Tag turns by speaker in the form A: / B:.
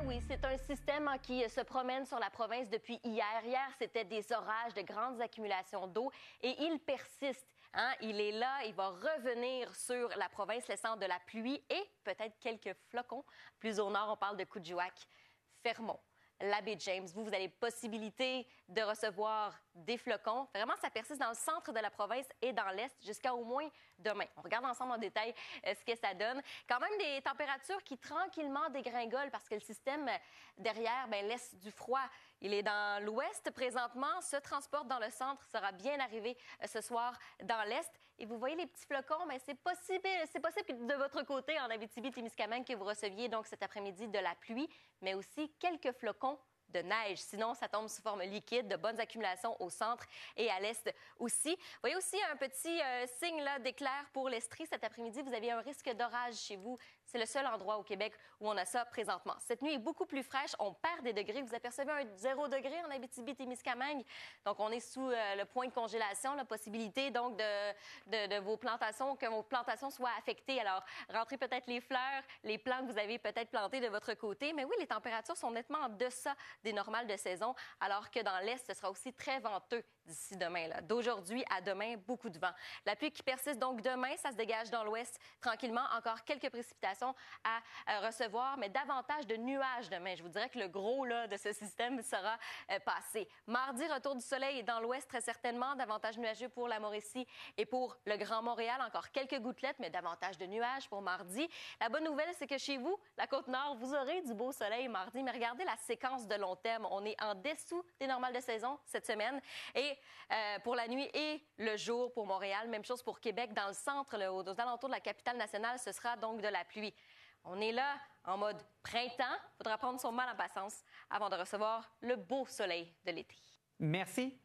A: oui, c'est un système qui se promène sur la province depuis hier. Hier, c'était des orages, de grandes accumulations d'eau et il persiste. Il est là, il va revenir sur la province, laissant de la pluie et peut-être quelques flocons. Plus au nord, on parle de Coudjouac, Fermont, la baie James. Vous avez possibilité de recevoir des flocons. Vraiment, ça persiste dans le centre de la province et dans l'est jusqu'à au moins demain. On regarde ensemble en détail ce que ça donne. Quand même des températures qui tranquillement dégringolent parce que le système derrière laisse du froid. Il est dans l'ouest présentement, se transporte dans le centre, sera bien arrivé ce soir dans l'est. Et vous voyez les petits flocons, mais c'est possible que de votre côté, en Abitibi-Témiscamingue, que vous receviez donc cet après-midi de la pluie, mais aussi quelques flocons de neige. Sinon, ça tombe sous forme liquide, de bonnes accumulations au centre et à l'est aussi. Vous voyez aussi un petit signe d'éclair pour l'Estrie. Cet après-midi, vous avez un risque d'orage chez vous. C'est le seul endroit au Québec où on a ça présentement. Cette nuit est beaucoup plus fraîche. On perd des degrés. Vous apercevez un 0 degré en Abitibi-Témiscamingue. Donc, on est sous le point de congélation. La possibilité, donc, de vos plantations, que vos plantations soient affectées. Alors, rentrez peut-être les fleurs, les plants que vous avez peut-être plantés de votre côté. Mais oui, les températures sont nettement en deçà des normales de saison, alors que dans l'est, ce sera aussi très venteux d'ici demain. D'aujourd'hui à demain, beaucoup de vent. La pluie qui persiste donc demain, ça se dégage dans l'ouest tranquillement. Encore quelques précipitations à recevoir, mais davantage de nuages demain. Je vous dirais que le gros de ce système sera passé. Mardi, retour du soleil dans l'ouest très certainement. Davantage nuageux pour la Mauricie et pour le Grand Montréal. Encore quelques gouttelettes, mais davantage de nuages pour mardi. La bonne nouvelle, c'est que chez vous, la Côte-Nord, vous aurez du beau soleil mardi, mais regardez la séquence de long terme. On est en dessous des normales de saison cette semaine. Et pour la nuit et le jour pour Montréal, même chose pour Québec. Dans le centre, aux alentours de la capitale nationale, ce sera donc de la pluie. On est là en mode printemps. Il faudra prendre son mal en patience avant de recevoir le beau soleil de l'été.
B: Merci.